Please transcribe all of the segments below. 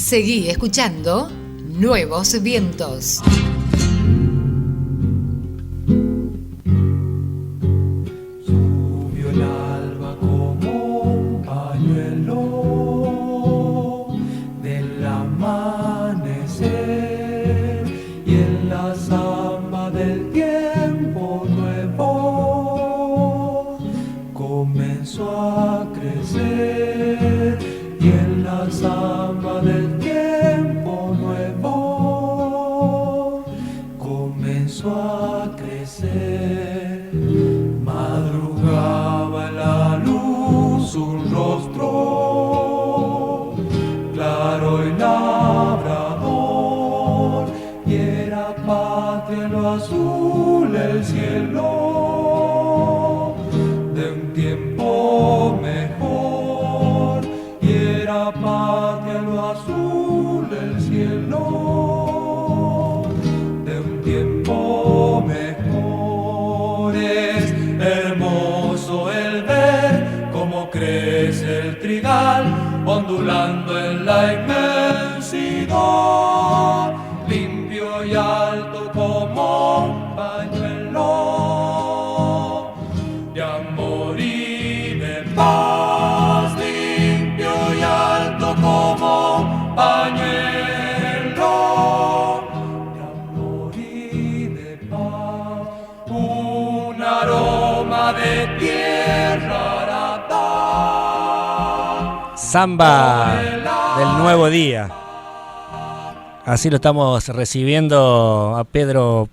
Seguí escuchando Nuevos Vientos. Subió el alba como un pañuelo del amanecer y en la samba del tiempo nuevo comenzó a crecer y en la samba del tiempo nuevo comenzó a crecer. Madrugaba en la luz un rostro claro y labrador y era patria en lo azul el cielo de un tiempo mejor y era patria en lo azul el cielo de un tiempo mejor. Es hermoso el ver cómo crece el trigal ondulando en la inmensidad, limpio y alto como un pañuelo de amor y de paz, limpio y alto como un pañuelo de amor y de paz, un aroma de tierra arada. Samba del nuevo día. Así lo estamos recibiendo a Pedro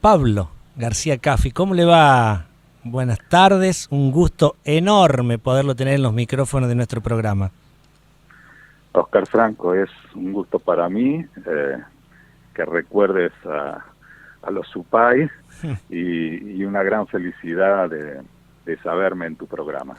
Pablo García Caffi. ¿Cómo le va? Buenas tardes, un gusto enorme poderlo tener en los micrófonos de nuestro programa. Oscar Franco, es un gusto para mí que recuerdes a los Supay y una gran felicidad de saberme en tu programa.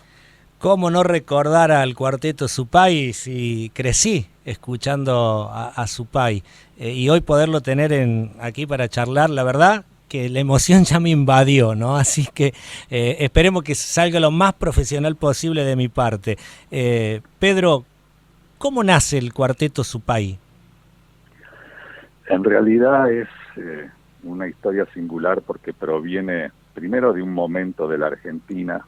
¿Cómo no recordar al cuarteto Supay si crecí escuchando a Supay? Y hoy poderlo tener aquí para charlar, la verdad que la emoción ya me invadió, ¿no? Así que esperemos que salga lo más profesional posible de mi parte. Pedro, ¿cómo nace el cuarteto Supay? En realidad es una historia singular porque proviene primero de un momento de la Argentina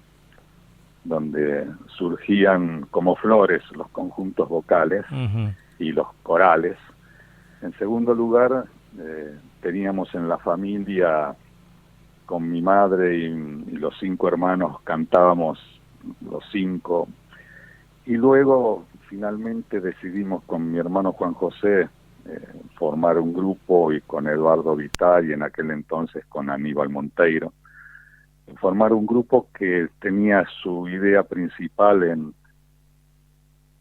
donde surgían como flores los conjuntos vocales y los corales. En segundo lugar, teníamos en la familia, con mi madre y los 5 hermanos, cantábamos los 5, y luego finalmente decidimos con mi hermano Juan José formar un grupo, y con Eduardo Vital y en aquel entonces con Aníbal Monteiro, formar un grupo que tenía su idea principal en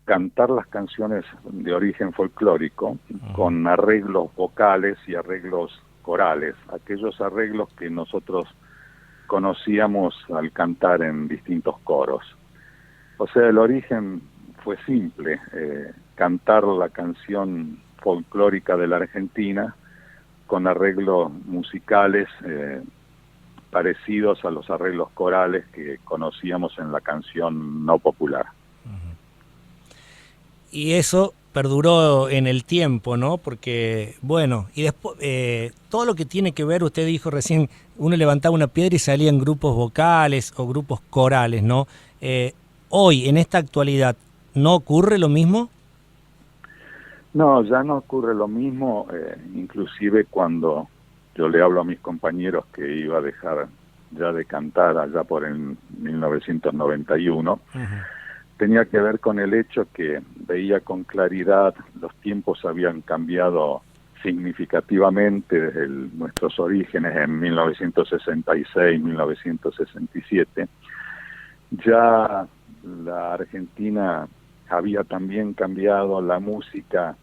cantar las canciones de origen folclórico con arreglos vocales y arreglos corales, aquellos arreglos que nosotros conocíamos al cantar en distintos coros. O sea, el origen fue simple, cantar la canción folclórica de la Argentina con arreglos musicales parecidos a los arreglos corales que conocíamos en la canción no popular. Y eso perduró en el tiempo, ¿no? Porque, bueno, y después, todo lo que tiene que ver, usted dijo recién, uno levantaba una piedra y salían grupos vocales o grupos corales, ¿no? Hoy, en esta actualidad, ¿no ocurre lo mismo? No, ya no ocurre lo mismo, inclusive cuando yo le hablo a mis compañeros que iba a dejar ya de cantar allá por el 1991, tenía que ver con el hecho que veía con claridad los tiempos habían cambiado significativamente desde nuestros orígenes en 1966, 1967. Ya la Argentina había también cambiado, la música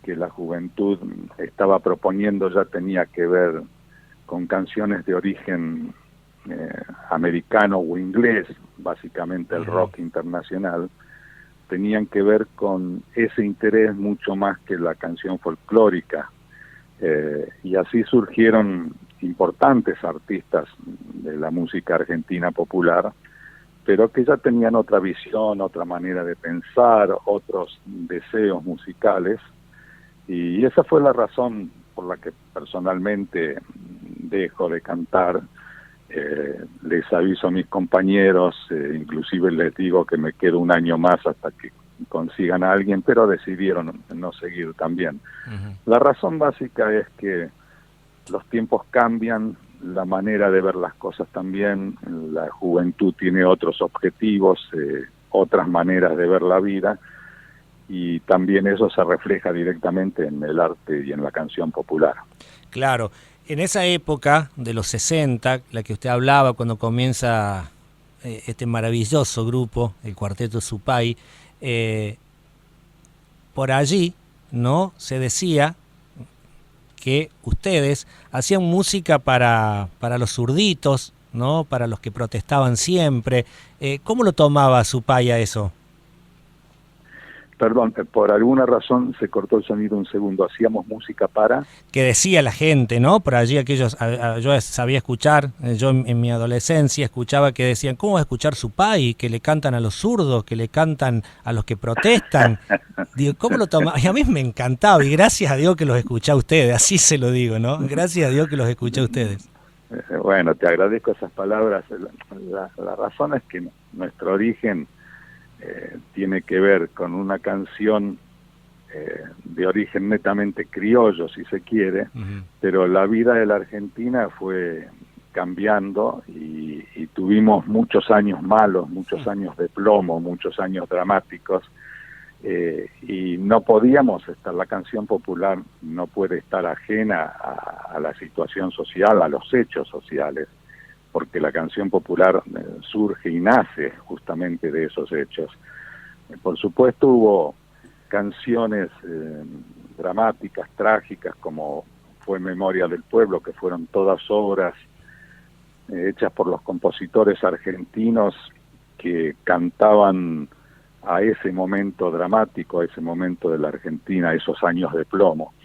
que la juventud estaba proponiendo ya tenía que ver con canciones de origen americano o inglés, básicamente el rock internacional, tenían que ver con ese interés mucho más que la canción folclórica, y así surgieron importantes artistas de la música argentina popular pero que ya tenían otra visión, otra manera de pensar, otros deseos musicales, y esa fue la razón por la que personalmente dejo de cantar. Les aviso a mis compañeros, inclusive les digo que me quedo un año más hasta que consigan a alguien, pero decidieron no seguir también. La razón básica es que los tiempos cambian, la manera de ver las cosas también, la juventud tiene otros objetivos, otras maneras de ver la vida, y también eso se refleja directamente en el arte y en la canción popular. Claro, en esa época de los 60, la que usted hablaba cuando comienza este maravilloso grupo, el Cuarteto Supay, por allí, ¿no?, se decía que ustedes hacían música para los zurditos, ¿no?, para los que protestaban siempre. ¿Cómo lo tomaba Supay a eso? Perdón, por alguna razón se cortó el sonido un segundo. Hacíamos música para... Que decía la gente, ¿no? Por allí aquellos, yo sabía escuchar, yo en mi adolescencia escuchaba que decían, ¿cómo va a escuchar Supay? Que le cantan a los zurdos, que le cantan a los que protestan. Digo, ¿cómo lo tomaba? Y a mí me encantaba, y gracias a Dios que los escuché a ustedes, así se lo digo, ¿no? Gracias a Dios que los escuché a ustedes. Bueno, te agradezco esas palabras. La razón es que nuestro origen tiene que ver con una canción de origen netamente criollo, si se quiere, pero la vida de la Argentina fue cambiando y tuvimos muchos años malos, muchos años de plomo, muchos años dramáticos, y no podíamos estar, la canción popular no puede estar ajena a la situación social, a los hechos sociales, porque la canción popular surge y nace justamente de esos hechos. Por supuesto hubo canciones dramáticas, trágicas, como fue Memoria del Pueblo, que fueron todas obras hechas por los compositores argentinos que cantaban a ese momento dramático, a ese momento de la Argentina, esos años de plomo.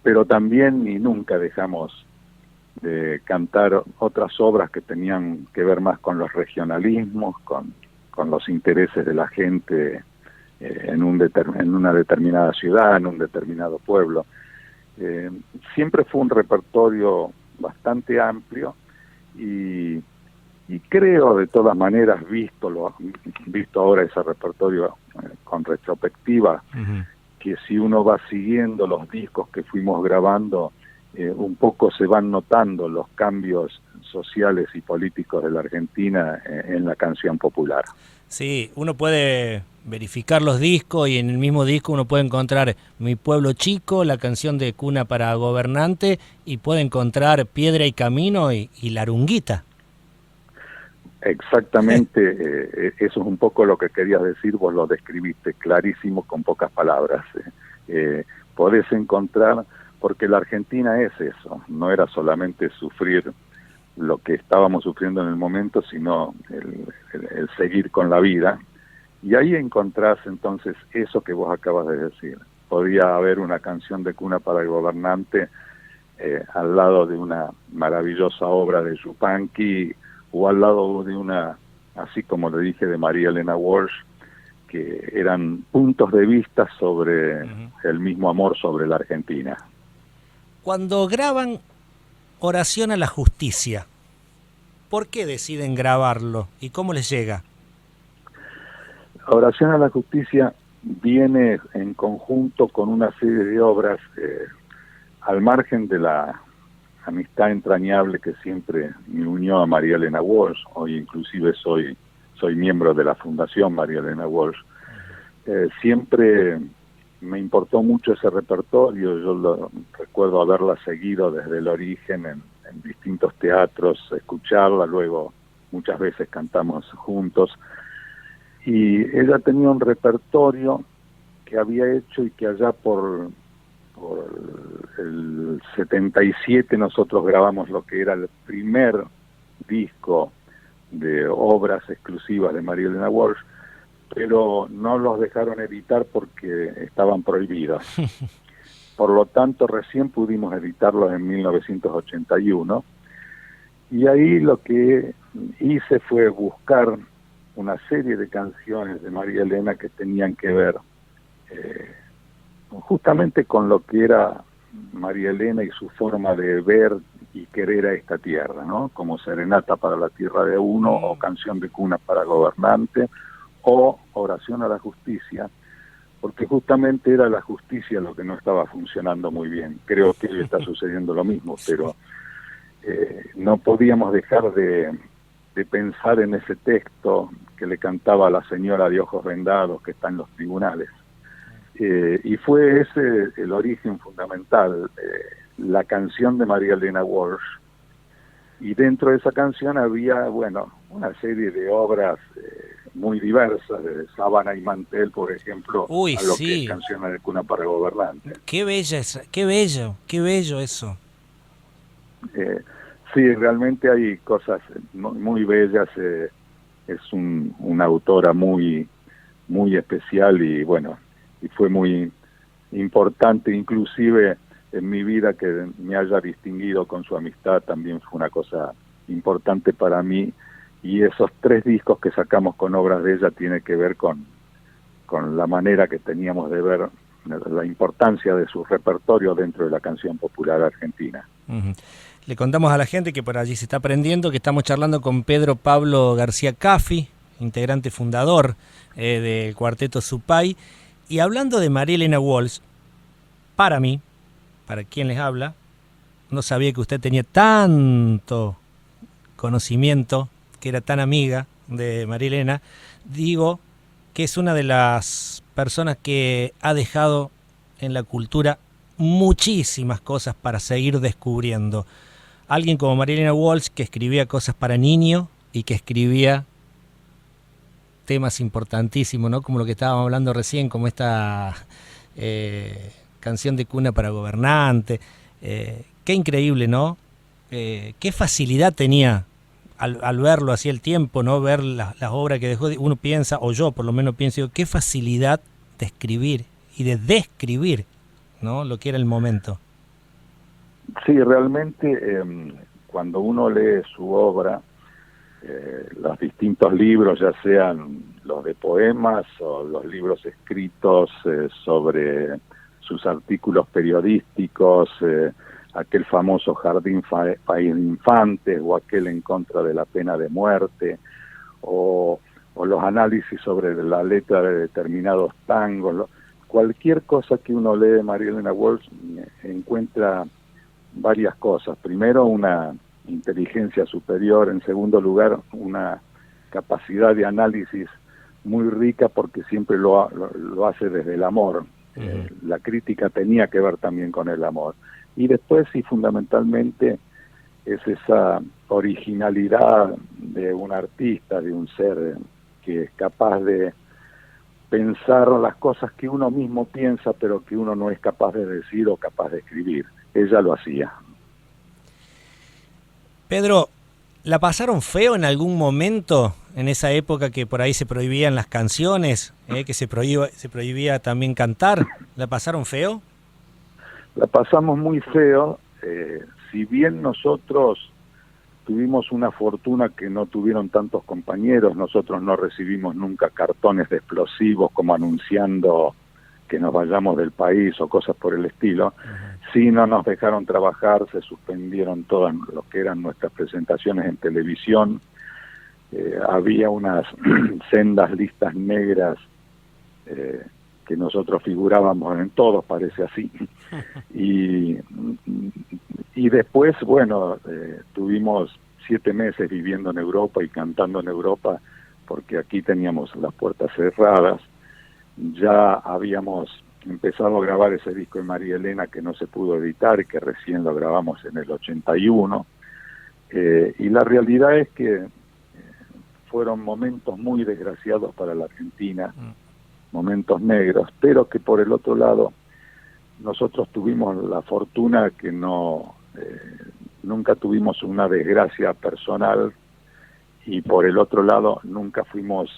Pero también y nunca dejamos de cantar otras obras que tenían que ver más con los regionalismos, con los intereses de la gente en una determinada ciudad, en un determinado pueblo. Siempre fue un repertorio bastante amplio y creo, de todas maneras, visto ahora ese repertorio con retrospectiva, que si uno va siguiendo los discos que fuimos grabando, un poco se van notando los cambios sociales y políticos de la Argentina en la canción popular. Sí, uno puede verificar los discos y en el mismo disco uno puede encontrar Mi Pueblo Chico, la canción de Cuna para Gobernante, y puede encontrar Piedra y Camino y La Arunguita. Exactamente, eso es un poco lo que querías decir, vos lo describiste clarísimo con pocas palabras. Podés encontrar, porque la Argentina es eso, no era solamente sufrir lo que estábamos sufriendo en el momento, sino el seguir con la vida, y ahí encontrás entonces eso que vos acabas de decir. Podía haber una canción de Cuna para el Gobernante al lado de una maravillosa obra de Yupanqui, o al lado de una, así como le dije, de María Elena Walsh, que eran puntos de vista sobre el mismo amor sobre la Argentina. Cuando graban Oración a la Justicia, ¿por qué deciden grabarlo y cómo les llega? Oración a la Justicia viene en conjunto con una serie de obras al margen de la amistad entrañable que siempre me unió a María Elena Walsh. Hoy inclusive soy miembro de la Fundación María Elena Walsh. Siempre me importó mucho ese repertorio. Yo recuerdo haberla seguido desde el origen en distintos teatros, escucharla, luego muchas veces cantamos juntos, y ella tenía un repertorio que había hecho y que allá por el 77 nosotros grabamos lo que era el primer disco de obras exclusivas de María Elena Walsh, pero no los dejaron editar porque estaban prohibidos. Por lo tanto, recién pudimos editarlos en 1981, Y ahí lo que hice fue buscar una serie de canciones de María Elena que tenían que ver justamente con lo que era María Elena y su forma de ver y querer a esta tierra, ¿no? Como Serenata para la Tierra de Uno, o Canción de Cuna para Gobernante, o Oración a la Justicia, porque justamente era la justicia lo que no estaba funcionando muy bien. Creo que hoy está sucediendo lo mismo, pero no podíamos dejar de pensar en ese texto que le cantaba a la señora de ojos vendados que está en los tribunales. Y fue ese el origen fundamental, la canción de María Elena Walsh. Y dentro de esa canción había, bueno, una serie de obras muy diversas, de Sábana y Mantel, por ejemplo, a lo que es Canciones de Cuna para Gobernante. Qué bella esa, qué bello eso. Sí, realmente hay cosas muy bellas. Es una autora muy especial y bueno, y fue muy importante, inclusive en mi vida, que me haya distinguido con su amistad. También fue una cosa importante para mí, y esos 3 discos que sacamos con obras de ella tiene que ver con la manera que teníamos de ver la importancia de su repertorio dentro de la canción popular argentina. Uh-huh. Le contamos a la gente que por allí se está aprendiendo que estamos charlando con Pedro Pablo García Caffi, integrante fundador del Cuarteto Supay, y hablando de María Elena Walsh, para mí, para quien les habla, no sabía que usted tenía tanto conocimiento, que era tan amiga de María Elena. Digo que es una de las personas que ha dejado en la cultura muchísimas cosas para seguir descubriendo. Alguien como María Elena Walsh, que escribía cosas para niños y que escribía temas importantísimos, ¿no? Como lo que estábamos hablando recién, como esta Canción de Cuna para Gobernante. Qué increíble, ¿no? Qué facilidad tenía al verlo así el tiempo, ¿no? Ver las obras que dejó. Uno piensa, o yo por lo menos pienso, digo, qué facilidad de escribir y de describir, ¿no? Lo que era el momento. Sí, realmente cuando uno lee su obra, los distintos libros, ya sean los de poemas o los libros escritos sobre sus artículos periodísticos, aquel famoso Jardín País de Infantes, o aquel En contra de la pena de muerte, o los análisis sobre la letra de determinados tangos, cualquier cosa que uno lee de María Elena Walsh encuentra varias cosas. Primero, una inteligencia superior. En segundo lugar, una capacidad de análisis muy rica, porque siempre lo hace desde el amor. Uh-huh. La crítica tenía que ver también con el amor. Y después, y fundamentalmente, es esa originalidad de un artista, de un ser que es capaz de pensar las cosas que uno mismo piensa, pero que uno no es capaz de decir o capaz de escribir. Ella lo hacía. Pedro, ¿la pasaron feo en algún momento, en esa época que por ahí se prohibían las canciones, que se prohibía también cantar? ¿La pasaron feo? La pasamos muy feo. Si bien nosotros tuvimos una fortuna que no tuvieron tantos compañeros, nosotros no recibimos nunca cartones de explosivos como anunciando que nos vayamos del país o cosas por el estilo. Uh-huh. Sí, no nos dejaron trabajar, se suspendieron todas lo que eran nuestras presentaciones en televisión. Había unas sendas listas negras que nosotros figurábamos en todos, parece así. Y después, bueno, tuvimos 7 meses viviendo en Europa y cantando en Europa, porque aquí teníamos las puertas cerradas. Ya habíamos empezado a grabar ese disco de María Elena que no se pudo editar, que recién lo grabamos en el 81. Y la realidad es que fueron momentos muy desgraciados para la Argentina, momentos negros, pero que por el otro lado nosotros tuvimos la fortuna que nunca tuvimos una desgracia personal, y por el otro lado nunca fuimos,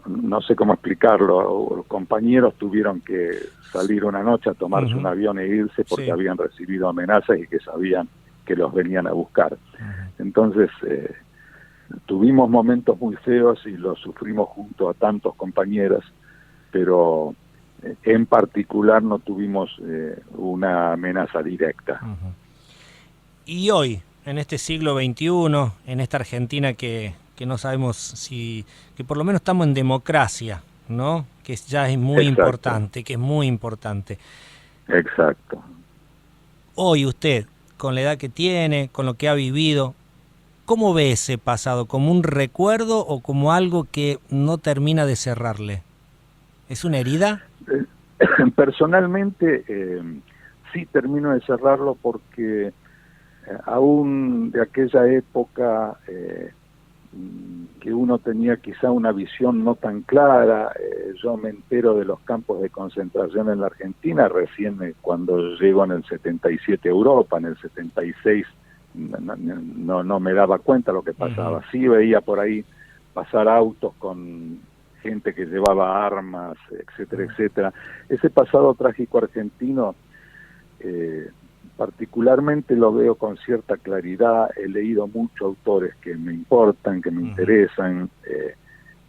no sé cómo explicarlo, los compañeros tuvieron que salir una noche a tomarse un avión e irse porque habían recibido amenazas y que sabían que los venían a buscar. Entonces, tuvimos momentos muy feos y los sufrimos junto a tantos compañeros, pero en particular no tuvimos una amenaza directa. Y hoy, en este siglo XXI, en esta Argentina que no sabemos si, que por lo menos estamos en democracia, ¿no? Que ya es muy importante, que es muy importante. Exacto. Hoy usted, con la edad que tiene, con lo que ha vivido, ¿cómo ve ese pasado? ¿Como un recuerdo o como algo que no termina de cerrarle? ¿Es una herida? Personalmente, sí termino de cerrarlo porque aún de aquella época que uno tenía quizá una visión no tan clara, yo me entero de los campos de concentración en la Argentina recién cuando llego en el 77 a Europa, en el 76 no me daba cuenta lo que pasaba. Sí veía por ahí pasar autos con gente que llevaba armas, etcétera, etcétera. Ese pasado trágico argentino particularmente lo veo con cierta claridad. He leído muchos autores que me importan, que me interesan,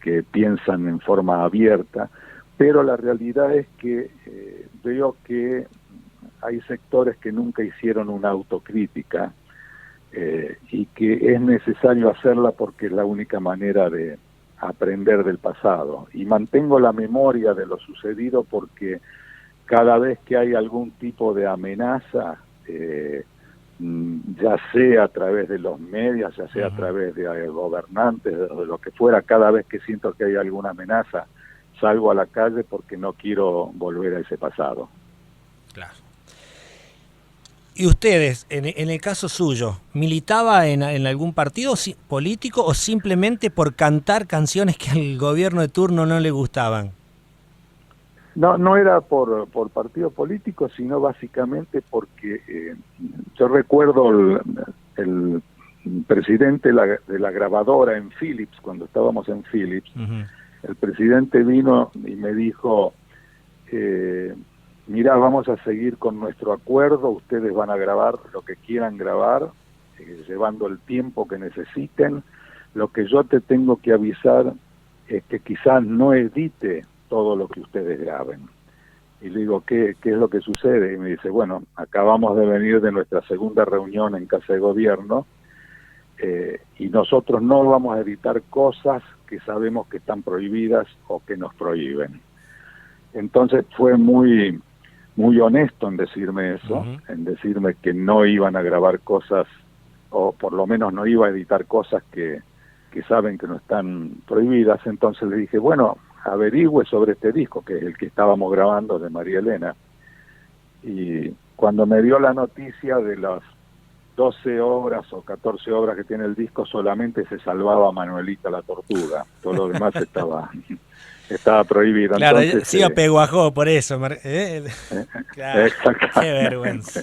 que piensan en forma abierta, pero la realidad es que veo que hay sectores que nunca hicieron una autocrítica y que es necesario hacerla porque es la única manera de aprender del pasado. Y mantengo la memoria de lo sucedido porque cada vez que hay algún tipo de amenaza, ya sea a través de los medios, ya sea a través de gobernantes, de lo que fuera, cada vez que siento que hay alguna amenaza, salgo a la calle porque no quiero volver a ese pasado. Claro. ¿Y ustedes, en el caso suyo, militaba en algún partido político o simplemente por cantar canciones que al gobierno de turno no le gustaban? No era por partido político, sino básicamente porque yo recuerdo el presidente de la grabadora en Philips, cuando estábamos en Philips, el presidente vino y me dijo, mirá, vamos a seguir con nuestro acuerdo, ustedes van a grabar lo que quieran grabar, llevando el tiempo que necesiten, lo que yo te tengo que avisar es que quizás no edite todo lo que ustedes graben. Y le digo, ¿qué es lo que sucede? Y me dice, bueno, acabamos de venir de nuestra segunda reunión en Casa de Gobierno y nosotros no vamos a editar cosas que sabemos que están prohibidas o que nos prohíben. Entonces fue muy honesto en decirme eso, en decirme que no iban a grabar cosas, o por lo menos no iba a editar cosas que saben que no están prohibidas. Entonces le dije, bueno, averigüe sobre este disco, que es el que estábamos grabando de María Elena. Y cuando me dio la noticia de las 12 obras o 14 obras que tiene el disco, solamente se salvaba Manuelita la Tortuga, todo lo demás estaba prohibido. Claro, entonces, sí apeguajó por eso. Claro, exactamente. Qué vergüenza.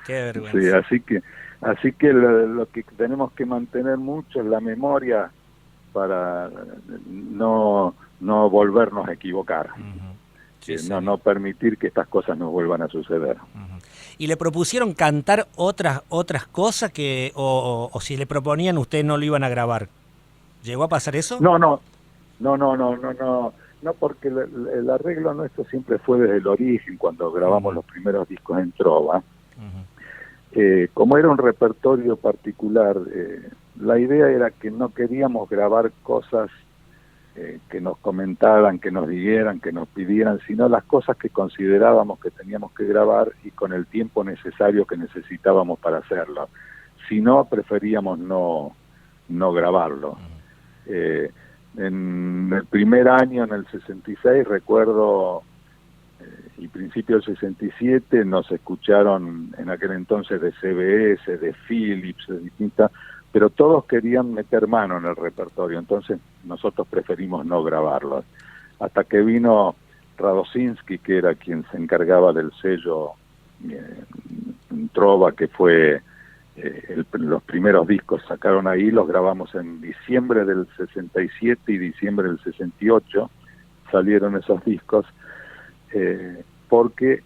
Qué vergüenza. Sí, así que lo que tenemos que mantener mucho es la memoria para no volvernos a equivocar. Sí, sí. No permitir que estas cosas nos vuelvan a suceder. ¿Y le propusieron cantar otras cosas o si le proponían ustedes no lo iban a grabar? ¿Llegó a pasar eso? No, porque el arreglo nuestro siempre fue desde el origen, cuando grabamos los primeros discos en Trova. Como era un repertorio particular, la idea era que no queríamos grabar cosas que nos comentaran, que nos dijeran, que nos pidieran, sino las cosas que considerábamos que teníamos que grabar y con el tiempo necesario que necesitábamos para hacerlo. Si no, preferíamos no grabarlo. En el primer año, en el 66, recuerdo, y principio del 67, nos escucharon en aquel entonces de CBS, de Philips, de distintas, pero todos querían meter mano en el repertorio, entonces nosotros preferimos no grabarlo. Hasta que vino Radosinski, que era quien se encargaba del sello Trova, que fue los primeros discos sacaron ahí, los grabamos en diciembre del 67 y diciembre del 68, salieron esos discos, porque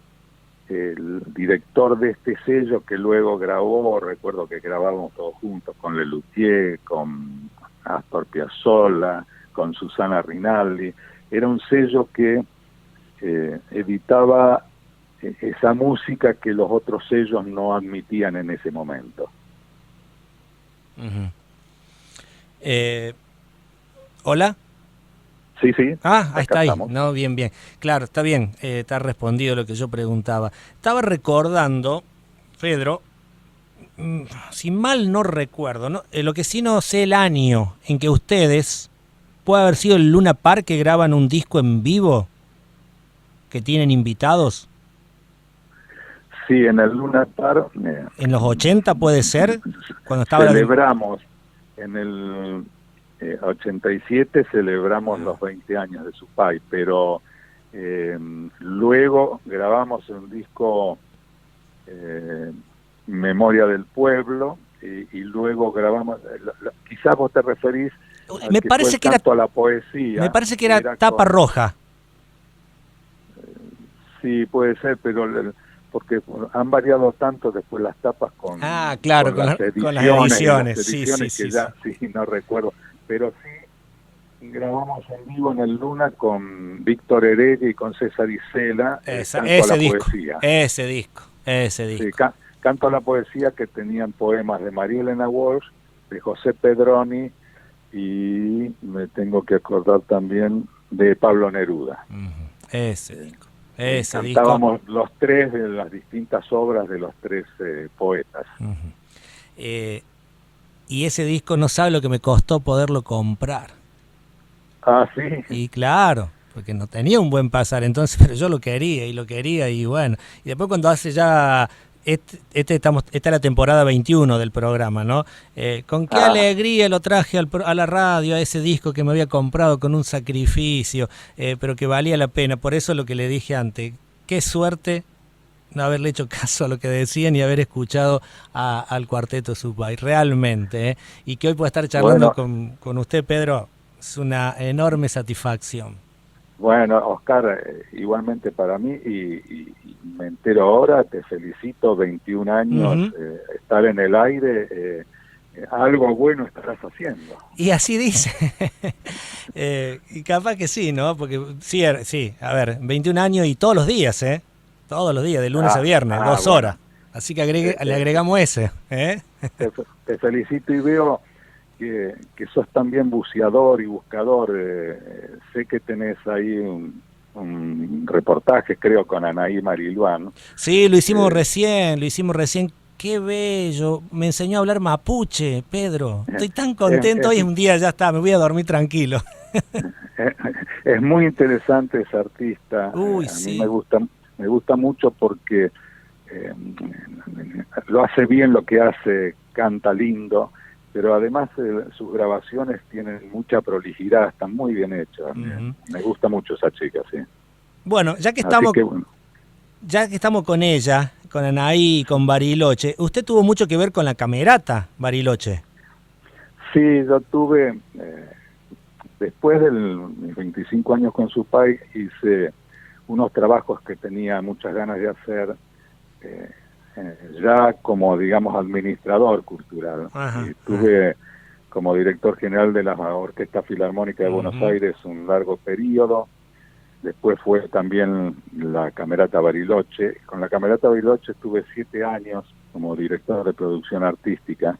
el director de este sello que luego grabó, recuerdo que grabábamos todos juntos con Lelutier, con Astor Piazzolla, con Susana Rinaldi. Era un sello que editaba esa música que los otros sellos no admitían en ese momento. Uh-huh. ¿Hola? Sí, sí. Ah, ahí está, ahí. Estamos. No, bien, bien. Claro, está bien, está respondido lo que yo preguntaba. Estaba recordando, Pedro, si mal no recuerdo, ¿no? Lo que sí no sé el año en que ustedes, puede haber sido el Luna Park, que graban un disco en vivo, que tienen invitados. Sí, en el Luna Park. ¿En los 80 puede ser? Cuando estaba celebramos, en el 87 celebramos los 20 años de Supay, pero luego grabamos un disco, Memoria del Pueblo, y luego grabamos, quizás vos te referís me parece que era a la poesía. Me parece que era tapa roja. Sí, puede ser, pero porque han variado tanto después las tapas con, claro, con las ediciones. Sí, no recuerdo, pero sí grabamos en vivo en el Luna con Víctor Heredia y con César Isela, ese disco. Sí, Canto a la Poesía, que tenían poemas de María Elena Walsh, de José Pedroni, y me tengo que acordar también de Pablo Neruda. Ese disco. Cantábamos los tres de las distintas obras de los tres poetas. Y ese disco no sabe lo que me costó poderlo comprar. Ah, sí. Y claro, porque no tenía un buen pasar, entonces, pero yo lo quería y bueno. Y después cuando hace ya... esta es la temporada 21 del programa, ¿no? Con qué alegría lo traje a la radio, a ese disco que me había comprado con un sacrificio, pero que valía la pena. Por eso lo que le dije antes, qué suerte no haberle hecho caso a lo que decían y haber escuchado al Cuarteto Supay, realmente. Y que hoy pueda estar charlando con usted, Pedro, es una enorme satisfacción. Bueno, Oscar, igualmente para mí, y me entero ahora, te felicito, 21 años, estar en el aire, algo bueno estarás haciendo. Y así dice, y capaz que sí, ¿no? Porque sí, a ver, 21 años y todos los días, todos los días, de lunes a viernes, 2 horas, así que le agregamos ese. Te felicito y veo que sos también buceador y buscador. Sé que tenés ahí un reportaje, creo, con Anaí Mariluán. Sí, lo hicimos recién. Qué bello. Me enseñó a hablar mapuche, Pedro. Estoy tan contento. Hoy es un día, ya está, me voy a dormir tranquilo. Es muy interesante ese artista. Uy, a sí. mí me gusta mucho porque lo hace bien lo que hace, canta lindo, pero además sus grabaciones tienen mucha prolijidad, están muy bien hechas. Me gusta mucho esa chica, sí. Bueno, ya que estamos con ella, con Anaí y con Bariloche, usted tuvo mucho que ver con la camerata Bariloche. Sí, yo tuve, después de mis 25 años con Supay, hice unos trabajos que tenía muchas ganas de hacer, ya como, digamos, administrador cultural. Y estuve como director general de la Orquesta Filarmónica de Buenos Aires un largo periodo. Después fue también la Camerata Bariloche. Con la Camerata Bariloche estuve 7 años como director de producción artística,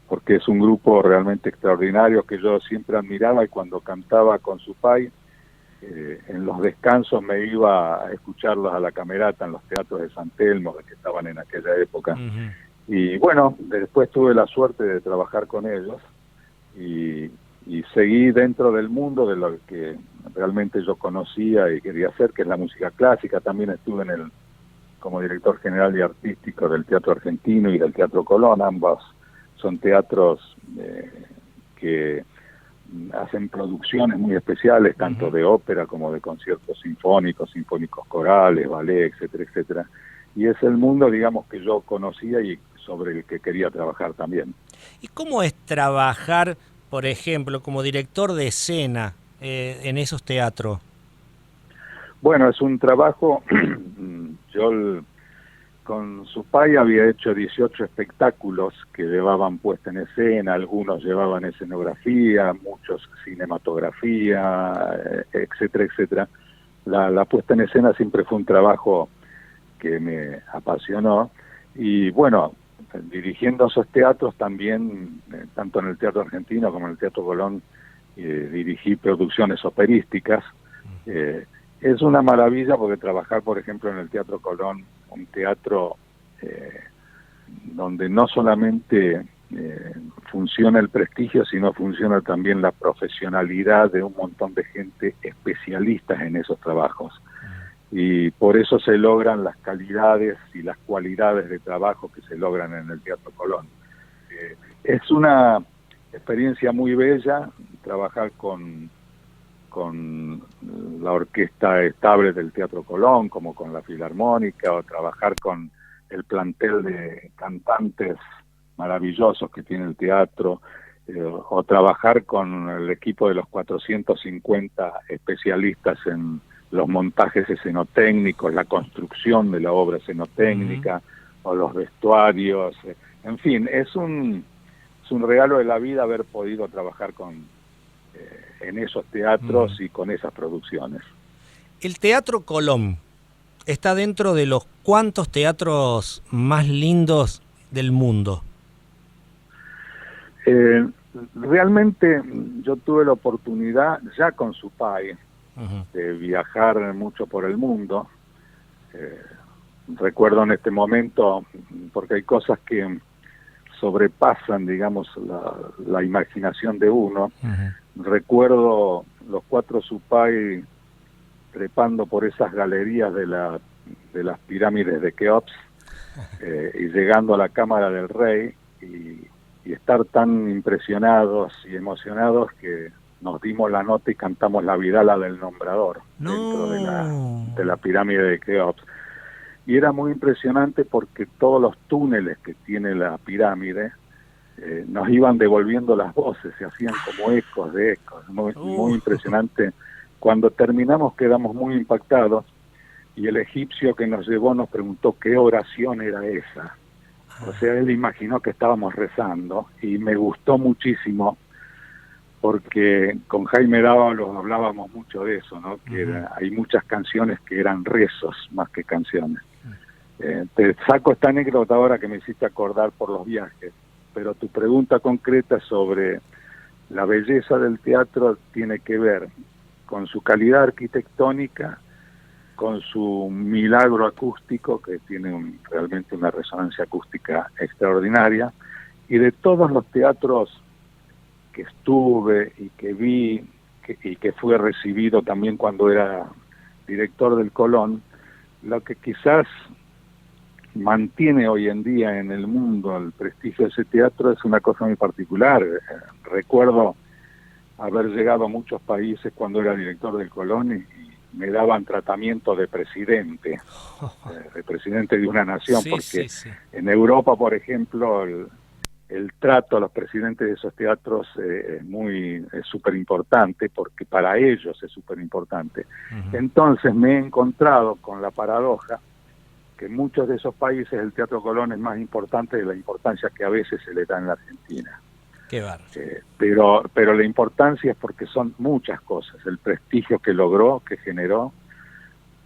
porque es un grupo realmente extraordinario que yo siempre admiraba, y cuando cantaba con Supay, en los descansos me iba a escucharlos a la Camerata en los teatros de San Telmo, que estaban en aquella época. Y bueno, después tuve la suerte de trabajar con ellos y seguí dentro del mundo de lo que realmente yo conocía y quería hacer, que es la música clásica. También estuve como director general y artístico del Teatro Argentino y del Teatro Colón. Ambos son teatros que hacen producciones muy especiales, tanto de ópera como de conciertos sinfónicos corales, ballet, etcétera, etcétera. Y es el mundo, digamos, que yo conocía y sobre el que quería trabajar también. ¿Y cómo es trabajar, por ejemplo, como director de escena en esos teatros? Bueno, es un trabajo, yo con Supay había hecho 18 espectáculos que llevaban puesta en escena, algunos llevaban escenografía, muchos cinematografía, etcétera, etcétera. La puesta en escena siempre fue un trabajo que me apasionó y bueno, dirigiendo esos teatros también, tanto en el Teatro Argentino como en el Teatro Colón, dirigí producciones operísticas. Es una maravilla porque trabajar, por ejemplo, en el Teatro Colón, un teatro donde no solamente funciona el prestigio, sino funciona también la profesionalidad de un montón de gente especialistas en esos trabajos. Y por eso se logran las calidades y las cualidades de trabajo que se logran en el Teatro Colón. Es una experiencia muy bella trabajar con la orquesta estable del Teatro Colón, como con la Filarmónica, o trabajar con el plantel de cantantes maravillosos que tiene el teatro, o trabajar con el equipo de los 450 especialistas en los montajes escenotécnicos, la construcción de la obra escenotécnica, o los vestuarios. En fin, es un regalo de la vida haber podido trabajar en esos teatros y con esas producciones. El Teatro Colón está dentro de los cuantos teatros más lindos del mundo. Realmente yo tuve la oportunidad, ya con Supay, de viajar mucho por el mundo. Recuerdo en este momento, porque hay cosas que sobrepasan, digamos, la imaginación de uno. Recuerdo los 4 Supay trepando por esas galerías de las pirámides de Keops y llegando a la Cámara del Rey y estar tan impresionados y emocionados que nos dimos la nota y cantamos la Vidala del Nombrador dentro de la pirámide de Keops. Y era muy impresionante porque todos los túneles que tiene la pirámide nos iban devolviendo las voces, se hacían como ecos de ecos, muy impresionante. Cuando terminamos quedamos muy impactados y el egipcio que nos llevó nos preguntó qué oración era esa. O sea, él imaginó que estábamos rezando y me gustó muchísimo porque con Jaime Dávalos hablábamos mucho de eso, ¿no? Que hay muchas canciones que eran rezos más que canciones. Te saco esta anécdota ahora que me hiciste acordar por los viajes, pero tu pregunta concreta sobre la belleza del teatro tiene que ver con su calidad arquitectónica, con su milagro acústico, que tiene realmente una resonancia acústica extraordinaria, y de todos los teatros que estuve y que vi, y que fue recibido también cuando era director del Colón, lo que quizás mantiene hoy en día en el mundo el prestigio de ese teatro es una cosa muy particular. Recuerdo haber llegado a muchos países cuando era director del Colón y me daban tratamiento de presidente de una nación, porque en Europa, por ejemplo, el trato a los presidentes de esos teatros es súper importante, porque para ellos es súper importante. Entonces me he encontrado con la paradoja que en muchos de esos países el Teatro Colón es más importante de la importancia que a veces se le da en la Argentina. Qué bárbaro. Pero la importancia es porque son muchas cosas, el prestigio que logró, que generó,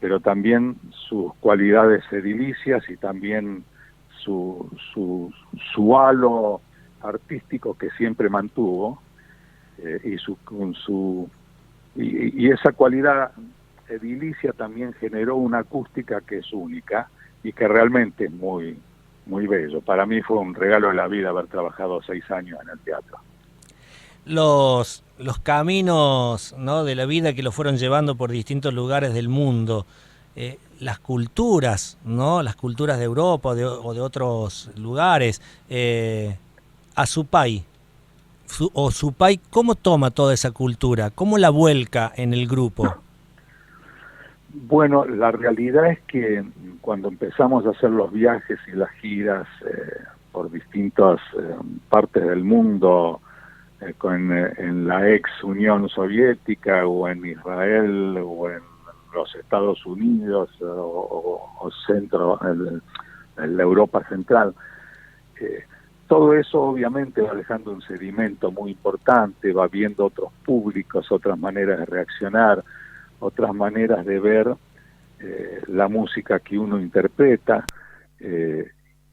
pero también sus cualidades edilicias y también su halo artístico que siempre mantuvo, y esa cualidad edilicia también generó una acústica que es única y que realmente es muy muy bello. Para mí fue un regalo de la vida haber trabajado 6 años en el teatro. Los caminos, ¿no?, de la vida que lo fueron llevando por distintos lugares del mundo, las culturas, ¿no?, las culturas de Europa o de otros lugares, a Supay, Supay, ¿cómo toma toda esa cultura? ¿Cómo la vuelca en el grupo? Bueno, la realidad es que cuando empezamos a hacer los viajes y las giras por distintas partes del mundo, en la ex Unión Soviética o en Israel o en los Estados Unidos o la Europa central. Todo eso obviamente va dejando un sedimento muy importante, va viendo otros públicos, otras maneras de reaccionar, otras maneras de ver la música que uno interpreta,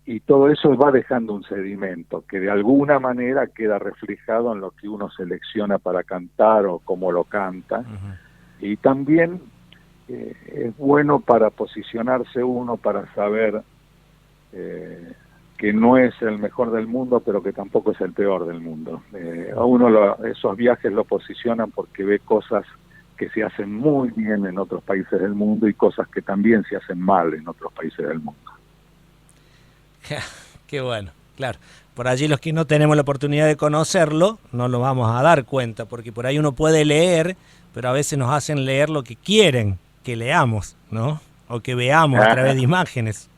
y todo eso va dejando un sedimento que de alguna manera queda reflejado en lo que uno selecciona para cantar o cómo lo canta. Y también es bueno para posicionarse uno, para saber que no es el mejor del mundo, pero que tampoco es el peor del mundo. A uno esos viajes lo posicionan porque ve cosas que se hacen muy bien en otros países del mundo y cosas que también se hacen mal en otros países del mundo. Qué bueno, claro. Por allí los que no tenemos la oportunidad de conocerlo, no lo vamos a dar cuenta, porque por ahí uno puede leer, pero a veces nos hacen leer lo que quieren que leamos, ¿no? O que veamos a través de imágenes.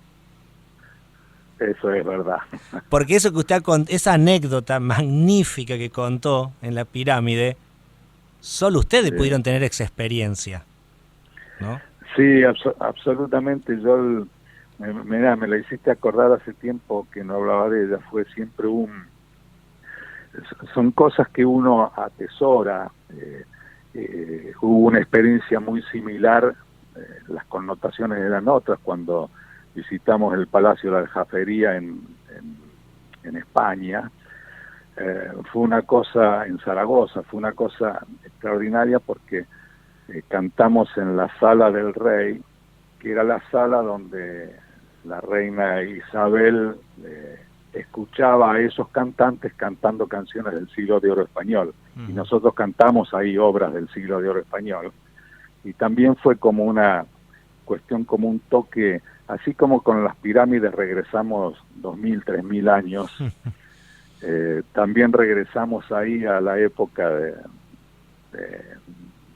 Eso es verdad. Porque eso que usted esa anécdota magnífica que contó en la pirámide, solo ustedes pudieron tener esa experiencia, ¿no? Sí, absolutamente. Yo me la hiciste acordar hace tiempo que no hablaba de ella. Fue siempre son cosas que uno atesora. Hubo una experiencia muy similar, las connotaciones eran otras cuando visitamos el Palacio de la Aljafería en España. Fue una cosa en Zaragoza, fue una cosa extraordinaria porque cantamos en la Sala del Rey, que era la sala donde la reina Isabel escuchaba a esos cantantes cantando canciones del Siglo de Oro español, y nosotros cantamos ahí obras del Siglo de Oro español, y también fue como una cuestión, como un toque, así como con las pirámides regresamos 2000, 3000 años, también regresamos ahí a la época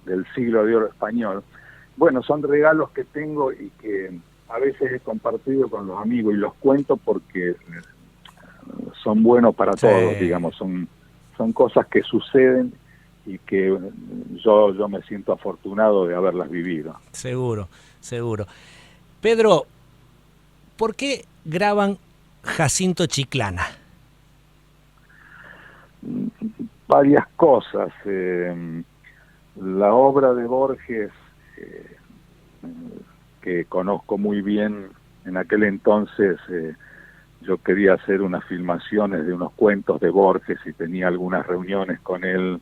del Siglo de Oro español. Bueno, son regalos que tengo y que a veces he compartido con los amigos y los cuento porque son buenos para todos, digamos, son cosas que suceden y que yo me siento afortunado de haberlas vivido. Seguro, seguro. Pedro, ¿por qué graban Jacinto Chiclana? Varias cosas. La obra de Borges, que conozco muy bien, en aquel entonces yo quería hacer unas filmaciones de unos cuentos de Borges y tenía algunas reuniones con él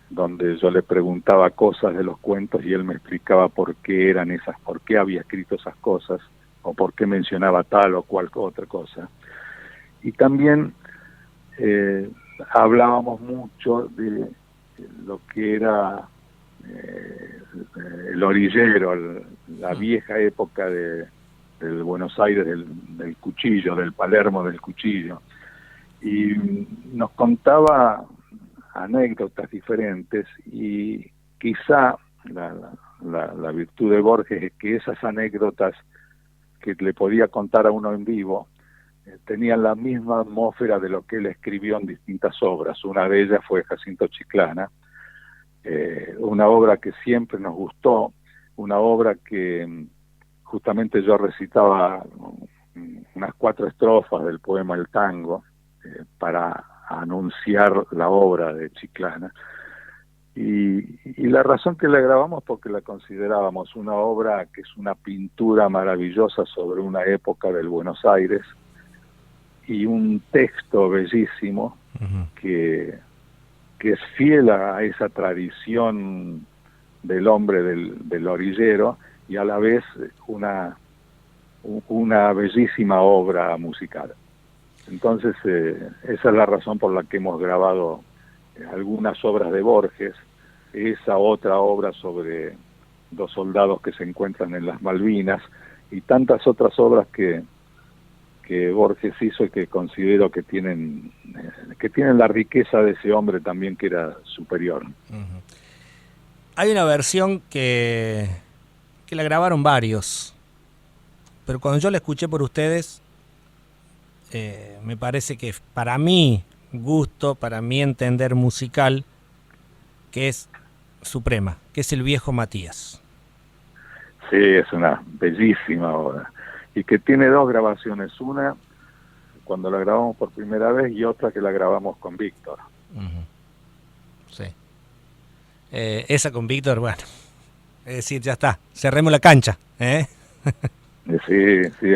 donde yo le preguntaba cosas de los cuentos y él me explicaba por qué eran esas, por qué había escrito esas cosas o por qué mencionaba tal o cual otra cosa. Y también hablábamos mucho de lo que era el orillero, la vieja época del Buenos Aires del cuchillo, del Palermo del cuchillo, y nos contaba anécdotas diferentes, y quizá la virtud de Borges es que esas anécdotas que le podía contar a uno en vivo tenían la misma atmósfera de lo que él escribió en distintas obras. Una de ellas fue Jacinto Chiclana, una obra que siempre nos gustó, una obra que justamente yo recitaba unas 4 estrofas del poema El Tango para anunciar la obra de Chiclana, y la razón que la grabamos porque la considerábamos una obra que es una pintura maravillosa sobre una época del Buenos Aires y un texto bellísimo que es fiel a esa tradición del hombre del orillero, y a la vez una bellísima obra musical. Entonces esa es la razón por la que hemos grabado algunas obras de Borges, esa otra obra sobre 2 soldados que se encuentran en las Malvinas, y tantas otras obras que Borges hizo y que considero que tienen la riqueza de ese hombre también, que era superior. Hay una versión que la grabaron varios, pero cuando yo la escuché por ustedes, me parece que para mi gusto, para mi entender musical, que es suprema, que es El Viejo Matías. Sí, es una bellísima obra. y que tiene dos grabaciones, una cuando la grabamos por primera vez y otra que la grabamos con Víctor. Sí. Esa con Víctor, bueno, es decir, ya está, cerremos la cancha, ¿eh? Sí, sí,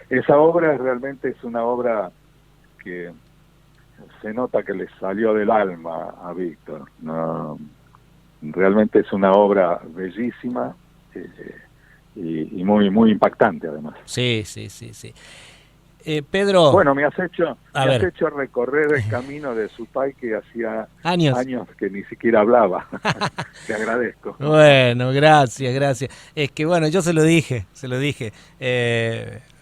esa obra realmente es una obra que se nota que le salió del alma a Víctor. No, realmente es una obra bellísima y muy muy impactante además. Sí, sí, sí, sí. Pedro. Bueno, me has hecho recorrer el ver. camino de Supay que hacía años que ni siquiera hablaba. Te agradezco. Bueno, gracias. Es que bueno, yo se lo dije.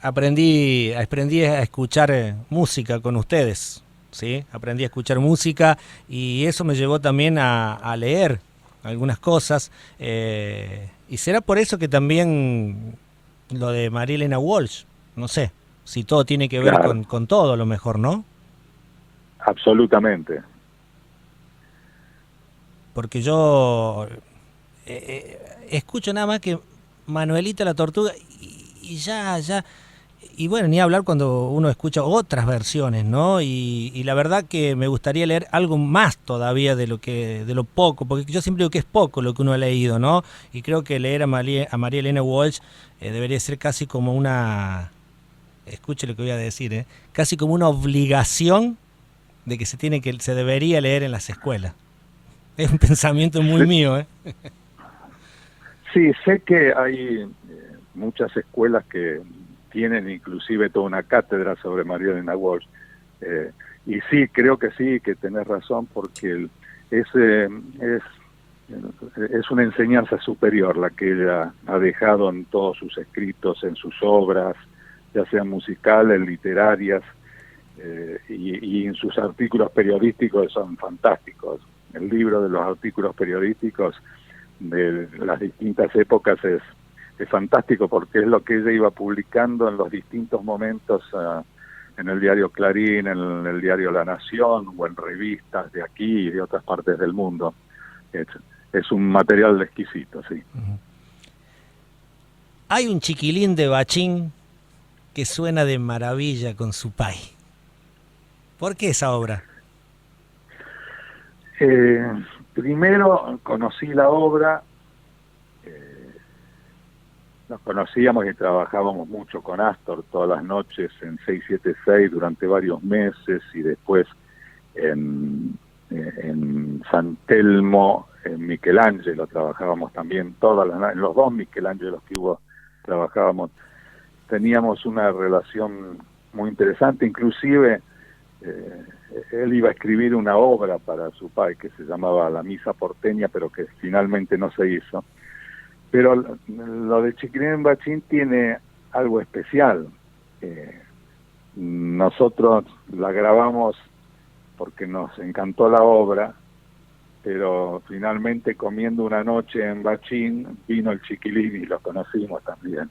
Aprendí a escuchar música con ustedes, ¿sí? Aprendí a escuchar música y eso me llevó también a leer algunas cosas. Y será por eso que también lo de María Elena Walsh, no sé, si todo tiene que ver Claro. con todo, a lo mejor, ¿no? Absolutamente. Porque yo escucho nada más que Manuelita la Tortuga y ya, y bueno, ni hablar cuando uno escucha otras versiones, ¿no? Y la verdad que me gustaría leer algo más todavía de lo poco, porque yo siempre digo que es poco lo que uno ha leído, ¿no? Y creo que leer a María Elena Walsh debería ser casi como una, escuche lo que voy a decir, casi como una obligación de que se debería leer en las escuelas. Es un pensamiento muy mío, ¿eh? Sí, sé que hay muchas escuelas que tienen inclusive toda una cátedra sobre María Elena Walsh. Y sí, creo que sí, que tenés razón, porque es una enseñanza superior la que ella ha dejado en todos sus escritos, en sus obras, ya sean musicales, literarias, y en sus artículos periodísticos son fantásticos. El libro de los artículos periodísticos de las distintas épocas es fantástico porque es lo que ella iba publicando en los distintos momentos en el diario Clarín, en el diario La Nación o en revistas de aquí y de otras partes del mundo. Es un material exquisito, sí. Hay un chiquilín de Bachín que suena de maravilla con Supay. ¿Por qué esa obra? Primero conocí la obra, nos conocíamos y trabajábamos mucho con Astor todas las noches en 676 durante varios meses y después en San Telmo, en Michelangelo trabajábamos también todas las noches, en los dos Michelangelos que hubo trabajábamos. Teníamos una relación muy interesante, inclusive él iba a escribir una obra para Supay que se llamaba La Misa Porteña, pero que finalmente no se hizo. Pero lo de Chiquilín Bachín tiene algo especial. Nosotros la grabamos porque nos encantó la obra, pero finalmente comiendo una noche en Bachín vino el Chiquilín y lo conocimos también.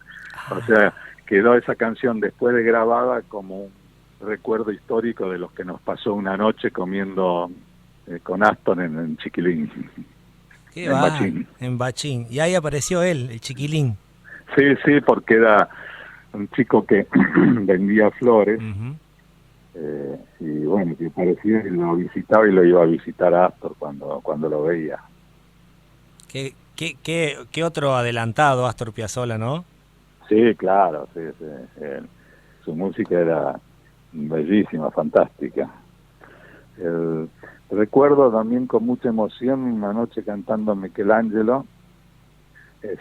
O sea, quedó esa canción después de grabada como un recuerdo histórico de lo que nos pasó una noche comiendo con Aston en Chiquilín. ¿Qué va? Bachín. En Bachín. Y ahí apareció él, el Chiquilín. Sí, porque era un chico que vendía flores. Y bueno, que parecía que lo visitaba y lo iba a visitar a Astor cuando lo veía. ¿Qué otro adelantado Astor Piazzolla, no? Sí, claro, sí. Su música era bellísima, fantástica. Recuerdo también con mucha emoción una noche cantando Michelangelo,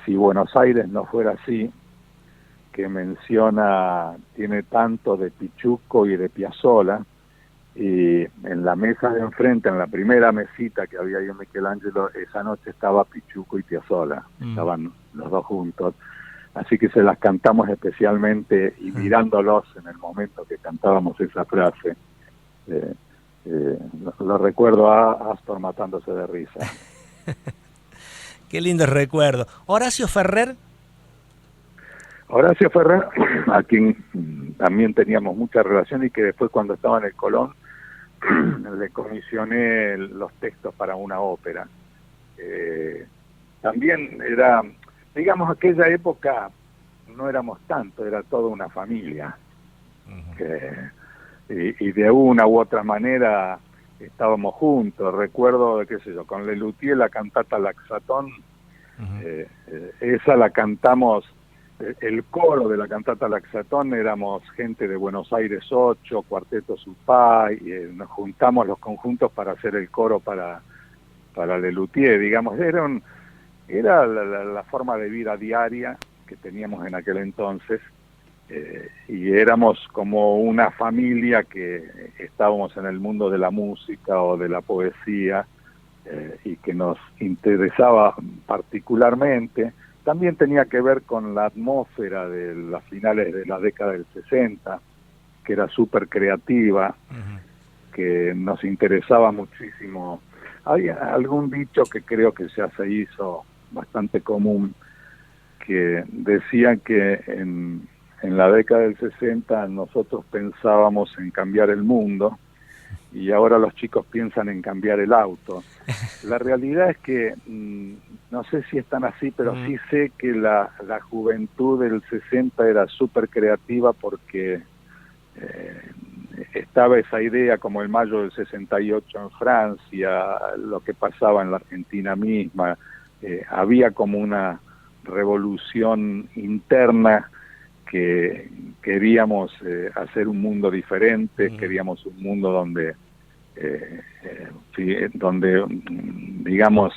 Si Buenos Aires no fuera así, que tiene tanto de Pichuco y de Piazzolla, y en la mesa de enfrente, en la primera mesita que había ahí en Michelangelo, esa noche estaba Pichuco y Piazzolla, estaban los dos juntos. Así que se las cantamos especialmente y mirándolos en el momento que cantábamos esa frase. Lo recuerdo a Astor matándose de risa. Qué lindo recuerdo. Horacio Ferrer. Horacio Ferrer, a quien también teníamos mucha relación y que después cuando estaba en el Colón le comisioné los textos para una ópera. También era, digamos, aquella época no éramos tanto, era toda una familia. Y de una u otra manera estábamos juntos. Recuerdo, qué sé yo, con Lelutier la cantata Laxatón, esa la cantamos, el coro de la cantata Laxatón, éramos gente de Buenos Aires 8, Cuarteto Supay, nos juntamos los conjuntos para hacer el coro para Lelutier, digamos, era la forma de vida diaria que teníamos en aquel entonces, y éramos como una familia que estábamos en el mundo de la música o de la poesía, y que nos interesaba particularmente. También tenía que ver con la atmósfera de las finales de la década del 60, que era súper creativa, que nos interesaba muchísimo. Hay algún dicho que creo que ya se hizo bastante común, que decía que en la década del 60 nosotros pensábamos en cambiar el mundo y ahora los chicos piensan en cambiar el auto. La realidad es que no sé si es tan así, pero sí sé que la juventud del 60 era súper creativa porque estaba esa idea, como el mayo del 68 en Francia, lo que pasaba en la Argentina misma, había como una revolución interna que queríamos hacer un mundo diferente, queríamos un mundo donde digamos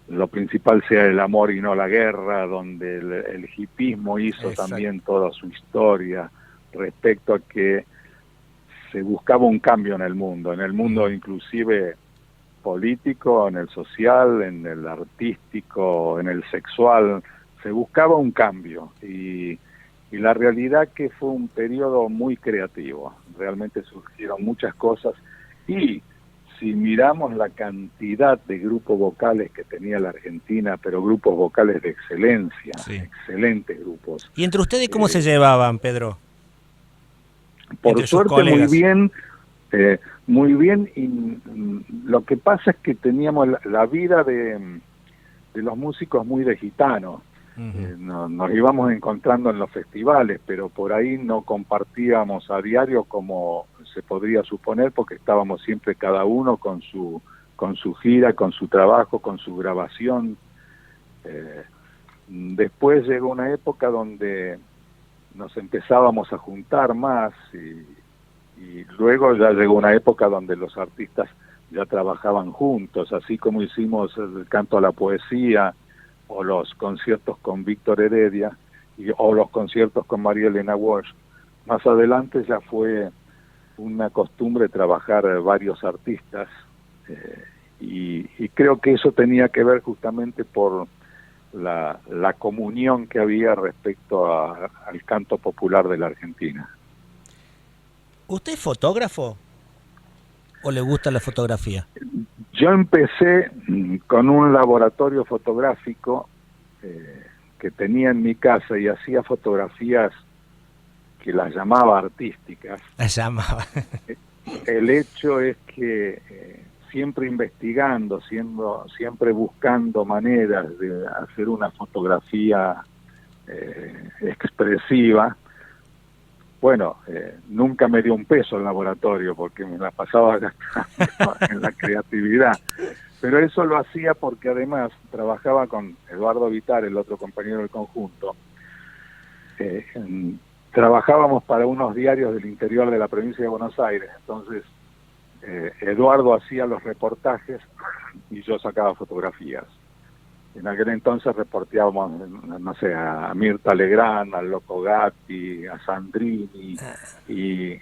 lo principal sea el amor y no la guerra, donde el hipismo hizo también toda su historia respecto a que se buscaba un cambio en el mundo inclusive político, en el social, en el artístico, en el sexual, se buscaba un cambio y la realidad que fue un periodo muy creativo, realmente surgieron muchas cosas y si miramos la cantidad de grupos vocales que tenía la Argentina, pero grupos vocales de excelencia, excelentes grupos. ¿Y entre ustedes cómo se llevaban, Pedro? Por suerte muy bien, y lo que pasa es que teníamos la vida de los músicos muy de gitano. Nos íbamos encontrando en los festivales, pero por ahí no compartíamos a diario como se podría suponer, porque estábamos siempre cada uno con su gira, con su trabajo, con su grabación. Después llegó una época donde nos empezábamos a juntar más y luego ya llegó una época donde los artistas ya trabajaban juntos, así como hicimos el canto a la poesía o los conciertos con Víctor Heredia o los conciertos con María Elena Walsh. Más adelante ya fue una costumbre trabajar varios artistas y creo que eso tenía que ver justamente por la comunión que había respecto al canto popular de la Argentina. ¿Usted es fotógrafo o le gusta la fotografía? Yo empecé con un laboratorio fotográfico que tenía en mi casa y hacía fotografías que las llamaba artísticas. Las llamaba. El hecho es que siempre investigando, siempre buscando maneras de hacer una fotografía expresiva. Bueno, nunca me dio un peso el laboratorio porque me la pasaba gastando en la creatividad. Pero eso lo hacía porque además trabajaba con Eduardo Vitar, el otro compañero del conjunto. Trabajábamos para unos diarios del interior de la provincia de Buenos Aires. Entonces, Eduardo hacía los reportajes y yo sacaba fotografías. En aquel entonces reporteábamos, no sé, a Mirta Legrand, al Loco Gatti, a Sandrini, y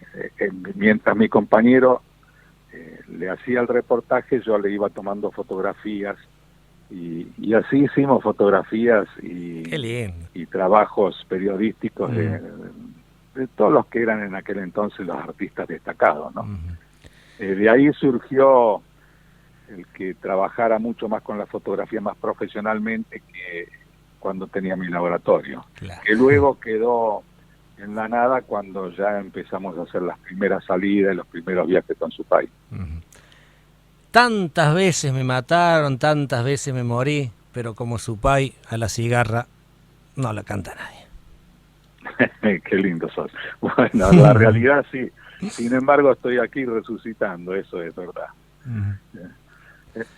mientras mi compañero le hacía el reportaje, yo le iba tomando fotografías, y así hicimos fotografías y trabajos periodísticos de todos los que eran en aquel entonces los artistas destacados, ¿no? De ahí surgió el que trabajara mucho más con la fotografía más profesionalmente que cuando tenía mi laboratorio, que luego quedó en la nada cuando ya empezamos a hacer las primeras salidas y los primeros viajes con su país. Tantas veces me mataron, tantas veces me morí, pero como Supay a la cigarra no la canta nadie. Qué lindo sos. Bueno, la realidad sí. Sin embargo, estoy aquí resucitando, eso es verdad.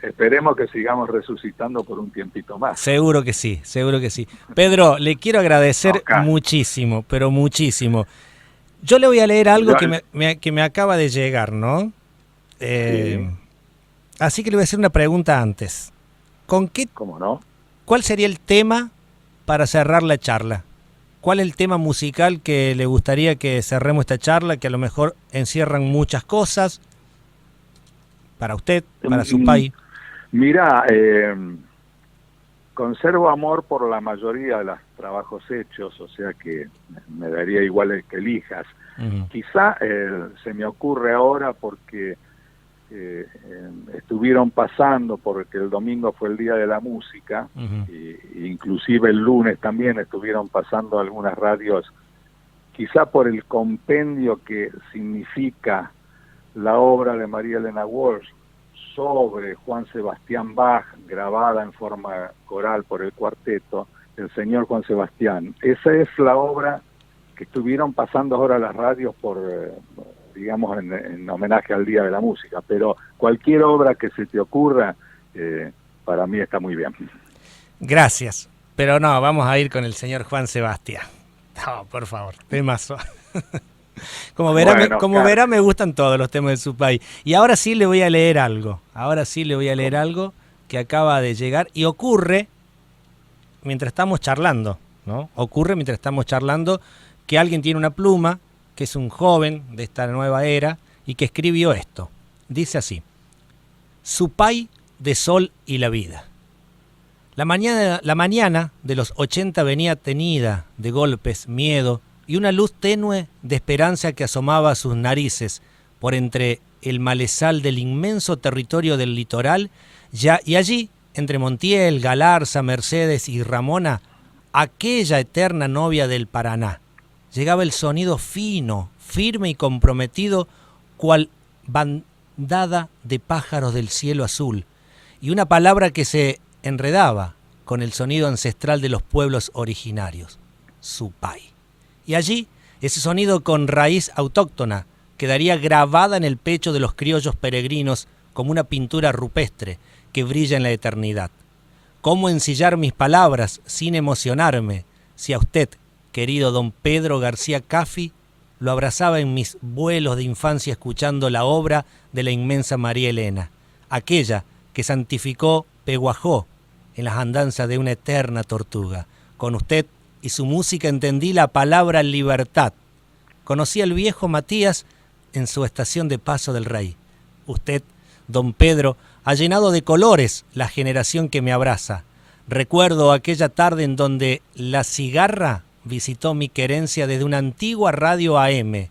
Esperemos que sigamos resucitando por un tiempito más. Seguro que sí, seguro que sí. Pedro, le quiero agradecer Oscar. muchísimo, pero muchísimo. Yo le voy a leer algo que me acaba de llegar, ¿no? Sí. Así que le voy a hacer una pregunta antes. ¿Cómo no? ¿Cuál sería el tema para cerrar la charla? ¿Cuál es el tema musical que le gustaría que cerremos esta charla, que a lo mejor encierran muchas cosas para usted, para su país? Mira, conservo amor por la mayoría de los trabajos hechos, o sea que me daría igual el que elijas. Quizá se me ocurre ahora porque estuvieron pasando, porque el domingo fue el Día de la Música, y inclusive el lunes también estuvieron pasando algunas radios, quizá por el compendio que significa la obra de María Elena Walsh sobre Juan Sebastián Bach, grabada en forma coral por el cuarteto, el señor Juan Sebastián. Esa es la obra que estuvieron pasando ahora las radios por, digamos, en homenaje al Día de la Música, pero cualquier obra que se te ocurra, para mí está muy bien. Gracias, pero no, vamos a ir con el señor Juan Sebastián. No, por favor, temazo. Como verá, me gustan todos los temas de su país. Y ahora sí le voy a leer algo. Que acaba de llegar y ocurre mientras estamos charlando, ¿no? Ocurre mientras estamos charlando que alguien tiene una pluma, que es un joven de esta nueva era y que escribió esto. Dice así: Supay de sol y la vida. La mañana de los 80 venía tenida de golpes, miedo y una luz tenue de esperanza que asomaba a sus narices por entre el malezal del inmenso territorio del litoral, y allí, entre Montiel, Galarza, Mercedes y Ramona, aquella eterna novia del Paraná, llegaba el sonido fino, firme y comprometido, cual bandada de pájaros del cielo azul, y una palabra que se enredaba con el sonido ancestral de los pueblos originarios, Supay. Y allí, ese sonido con raíz autóctona quedaría grabada en el pecho de los criollos peregrinos como una pintura rupestre que brilla en la eternidad. ¿Cómo ensillar mis palabras sin emocionarme si a usted, querido don Pedro García Caffi, lo abrazaba en mis vuelos de infancia escuchando la obra de la inmensa María Elena, aquella que santificó Peguajó en las andanzas de una eterna tortuga? Con usted y su música entendí la palabra libertad. Conocí al viejo Matías en su estación de Paso del Rey. Usted, don Pedro, ha llenado de colores la generación que me abraza. Recuerdo aquella tarde en donde la cigarra visitó mi querencia desde una antigua radio AM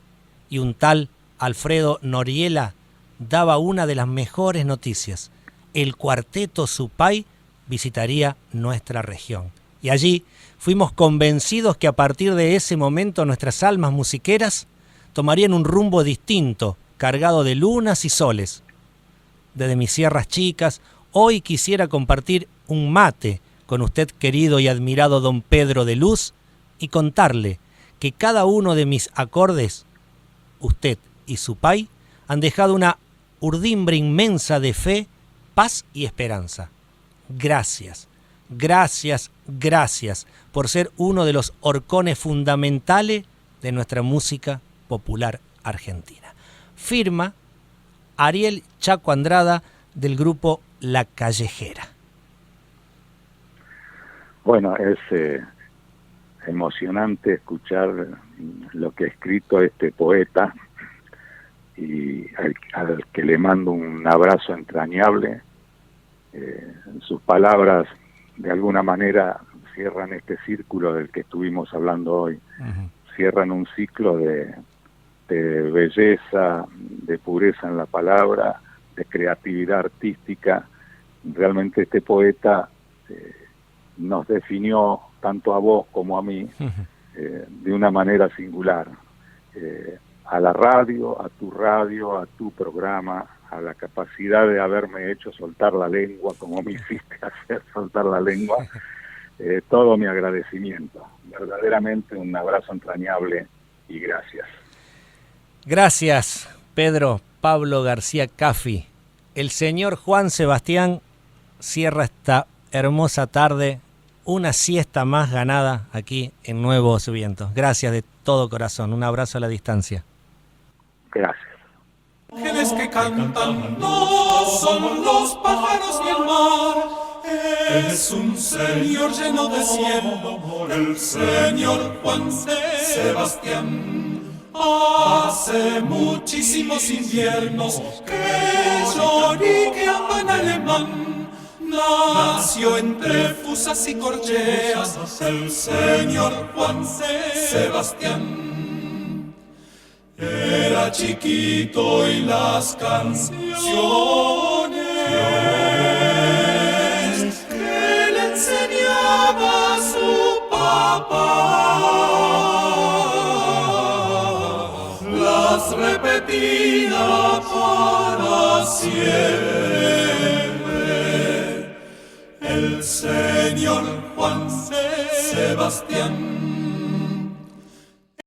y un tal Alfredo Noriela daba una de las mejores noticias. El cuarteto Supay visitaría nuestra región. Y allí fuimos convencidos que a partir de ese momento nuestras almas musiqueras tomarían un rumbo distinto, cargado de lunas y soles. Desde mis sierras chicas, hoy quisiera compartir un mate con usted, querido y admirado don Pedro de Luz, y contarle que cada uno de mis acordes, usted y Supay, han dejado una urdimbre inmensa de fe, paz y esperanza. Gracias. Gracias, gracias por ser uno de los horcones fundamentales de nuestra música popular argentina. Firma Ariel Chaco Andrada del grupo La Callejera. Bueno, es emocionante escuchar lo que ha escrito este poeta y al que le mando un abrazo entrañable. Sus palabras de alguna manera cierran este círculo del que estuvimos hablando hoy. Cierran un ciclo de belleza, de pureza en la palabra, de creatividad artística. Realmente este poeta nos definió tanto a vos como a mí de una manera singular. A la radio, a tu programa, a la capacidad de haberme hecho soltar la lengua como me hiciste hacer soltar la lengua. todo mi agradecimiento. Verdaderamente un abrazo entrañable y gracias. Gracias, Pedro Pablo García Caffi. El señor Juan Sebastián cierra esta hermosa tarde, una siesta más ganada aquí en Nuevos Vientos. Gracias de todo corazón, un abrazo a la distancia. Gracias. Ángeles que cantan, no son los pájaros ni el mar, es un señor lleno de cielo, el señor Juan Sebastián. Hace muchísimos inviernos que lloriqueaba en alemán, nació entre fusas y corcheas el señor Juan Sebastián. Era chiquito y las canciones que le enseñaba su papá las repetía para siempre el señor Juan Sebastián.